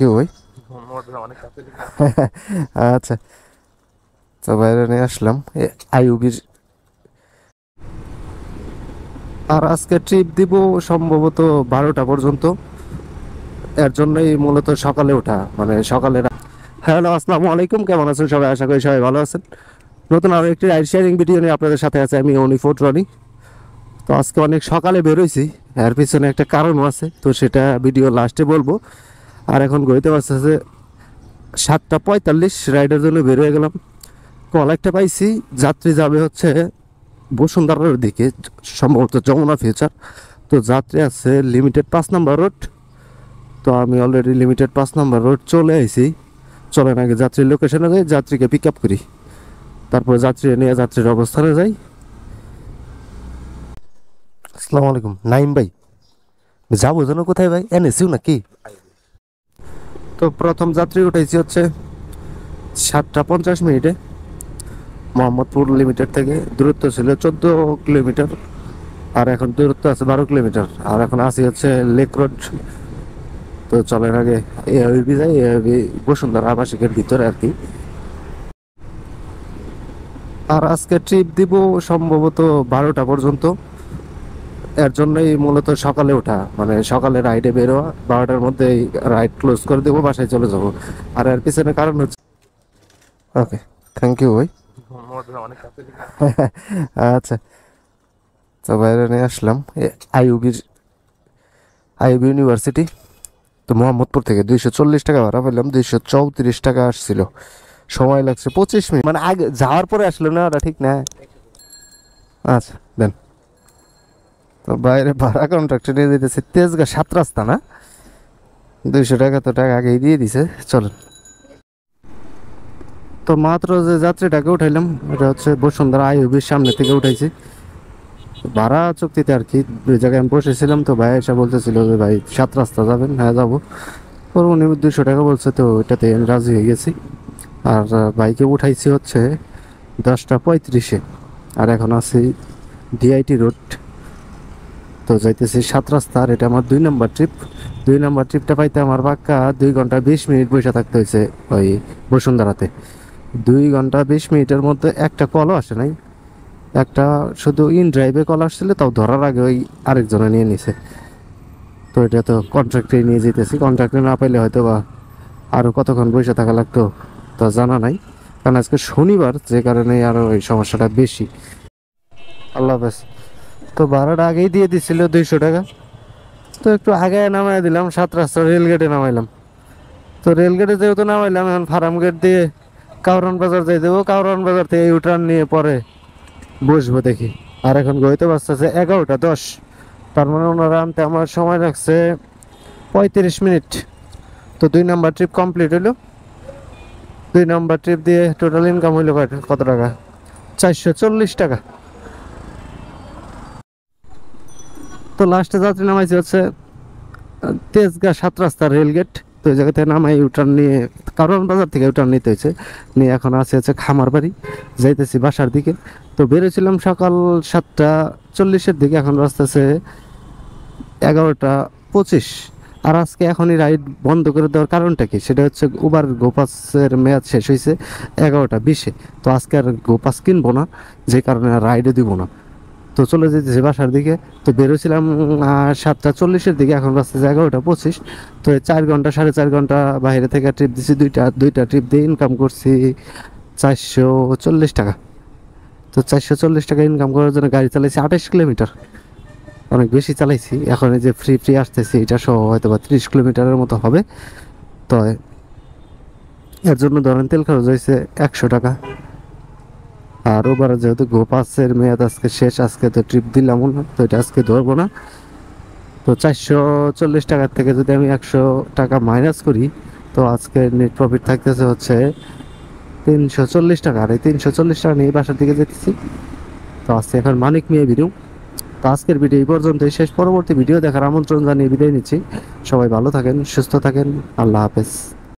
You ভাই। আচ্ছা, তো বাইরে নিয়ে আসলাম আইউবির। আর আজকে ট্রিপ দিব সম্ভবত 12টা পর্যন্ত। এর জন্যই মূলত সকালে ওঠা, মানে সকালে। হ্যালো, আসসালামু আলাইকুম, কেমন আছেন সবাই? আশা করি সবাই ভালো আছেন। নতুন আরও একটি রাইড শেয়ারিং ভিডিও নিয়ে আপনাদের সাথে আছে আমি অনিফোর্ট রনি। তো আজকে অনেক সকালে বেরোইছি, এর পিছনে একটা কারণও আছে, তো সেটা ভিডিও লাস্টে বলবো। আর এখন গইতে পারছে 7টা 45, রাইডের জন্য বের হয়ে গেলাম। কল একটা পাইছি, যাত্রী যাবে হচ্ছে বসুন্ধরার দিকে, সম্ভবত যমুনা ফিউচার। তো যাত্রী আছে লিমিটেড 5 নম্বর রোড। তো আমি অলরেডি লিমিটেড 5 নম্বর রোড চলে আইছি। চলেন আগে যাত্রীর লোকেশনে যাই, যাত্রীকে পিক আপ করি, তারপর যাত্রী নিয়ে যাত্রীর অবস্থানে যাই। আসসালামু আলাইকুম নাইম ভাই, যাবো যেন কোথায় ভাই? এনেছিও নাকি? তো প্রথম যাত্রী উঠেছি হচ্ছে 7টা 50 মোহাম্মদপুর লিমিটেড থেকে। দূরত্ব ছিল 14 কিলোমিটার, আর এখন দূরত্ব আছে 12 কিলোমিটার। আর এখন আসি হচ্ছে লেক রোড। তো চলেন আগে এআইবি যাই, এআইবি বসুন্ধরা আবাসিকের ভিতরে আর কি। আর আজকে ট্রিপ দিব সম্ভবত 12টা পর্যন্ত। এর জন্যই মূলত সকালে ওঠা, মানে সকালে রাইডে বেরোয়া। 12টার মধ্যে রাইড ক্লোজ করে দেবো, বাসায় চলে যাব। আর এর পিছনে কারণ হচ্ছে, ওকে থ্যাংক ইউ ভাই। আচ্ছা, তো বাইরে নিয়ে আসলাম আইউবির, আইউবি ইউনিভার্সিটি। তো মোহাম্মদপুর থেকে 240 টাকা ভাড়া পেলাম, 234 টাকা আসছিল। সময় লাগছে 25 মিনিট, মানে আগে যাওয়ার পরে আসলো না ওটা, ঠিক না? আচ্ছা দেন। তো বাইরে ভাড়া কন্ট্রাক্টর নিয়ে দিতেছে তেজগাঁ 7 রাস্তা না, 200 টাকা তো টাকা আগেই দিয়ে দিছে। চলেন। তো মাত্র যে যাত্রীটাকে উঠাইলাম, এটা হচ্ছে বসুন্ধরা আইউবির সামনে থেকে উঠাইছি ভাড়া চুক্তিতে আর কি। ওই জায়গায় আমি বসেছিলাম, তো ভাই এসে বলতেছিল যে ভাই 7 রাস্তা যাবেন? হ্যাঁ যাবো। ওর উনি 200 টাকা বলছে, তো ওইটাতে আমি রাজি হয়ে গেছি। আর বাইকে উঠাইছি হচ্ছে 10টা 35-এ। আর এখন আছি ডিআইটি রোড। তো যাইতেছি 7 রাস্তা। আর এটা আমার 2 নম্বর ট্রিপ। 2 নম্বর ট্রিপটা পাইতে আমার পাক্কা 2 ঘন্টা 20 মিনিট বসে থাকতে হয়েছে ওই বসুন্ধরাতে। 2 ঘন্টা 20 মিনিটের মধ্যে একটা কলও আসে নাই। একটা শুধু ইন ড্রাইভে কল আসছিল, তাও ধরার আগে ওই আরেকজনে নিয়ে নিছে। তো এটা তো কন্ট্রাক্টে নিয়ে যেতেছি, কন্ট্রাক্টে না পাইলে হয়তো বা আরও কতক্ষণ বসে থাকা লাগতো তা জানা নাই। কারণ আজকে শনিবার, যে কারণে আরও এই সমস্যাটা বেশি। আল্লাহ হাফেজ। তো ভাড়াটা আগেই দিয়ে দিছিল 200 টাকা। তো একটু আগে নামাই দিলাম, 7 রাস্তা রেলগেটে নামাইলাম। তো রেলগেটে যেহেতু নামাইলাম, এখন ফার্ম গেট দিয়ে কাউরান বাজার যাই দেবো। কাউরান বাজার থেকে ইউটার্ন নিয়ে পরে বসবো দেখি। আর এখন গইতে বাজতেছে 11টা 10। তার মানে ওনারা আনতে আমার সময় লাগছে 35 মিনিট। তো 2 নম্বর ট্রিপ কমপ্লিট হলো। 2 নম্বর ট্রিপ দিয়ে টোটাল ইনকাম হইলো কত টাকা? 440 টাকা। তো লাস্টে যাত্রী নামাইছে হচ্ছে তেজগাঁ 7 রাস্তা রেলগেট। তো ওই জায়গা থেকে নামাই ইউটার্ন নিয়ে, কারণ বাজার থেকে ইউটার্ন নিতে হয়েছে। নিয়ে এখন আছে হচ্ছে খামার বাড়ি, যাইতেছি বাসার দিকে। তো বেরোছিলাম সকাল 7টা 40-এর দিকে, এখন বাজতেছে 11টা 25। আর আজকে এখনই রাইড বন্ধ করে দেওয়ার কারণটা কি, সেটা হচ্ছে উবার গোপাসের মেয়াদ শেষ হয়েছে 11টা 20-এ। তো আজকে আর গোপাস কিনবো না, যে কারণে আর রাইডও দিব না। তো চলে যেতেছি বাসার দিকে। তো বেরোছিলাম 7টা 40-এর দিকে, এখন বাজতেছে 11টা 25। তো 4 ঘন্টা 4.5 ঘন্টা বাইরে থেকে ট্রিপ দিছি, দুইটা ট্রিপ দিয়ে ইনকাম করছি 440 টাকা। তো 440 টাকা ইনকাম করার জন্য গাড়ি চালাইছি 28 কিলোমিটার, অনেক বেশি চালাইছি। এখন এই যে ফ্রি ফ্রি আসতেছি, এটা সহ হয়তো বা 30 কিলোমিটারের মতো হবে। তো এর জন্য ধরেন তেল খরচ হয়েছে 100 টাকা। আর ওবার যেহেতু গোপাসের মেয়াদ আজকে শেষ, আজকে তো ট্রিপ দিলাম না, তো এটা আজকে ধরবো না। তো 440 টাকার থেকে যদি আমি 100 টাকা মাইনাস করি, তো আজকে নেট প্রফিট থাকতেছে হচ্ছে 340 টাকা। আর এই 340 টাকা নিয়ে বাসার দিকে যেতেছি। তো আজকে এখন মানিক মিয়া ভিডিও। তো আজকের ভিডিও এই পর্যন্তই শেষ। পরবর্তী ভিডিও দেখার আমন্ত্রণ জানিয়ে বিদায় নিচ্ছি। সবাই ভালো থাকেন, সুস্থ থাকেন, আল্লাহ হাফেজ।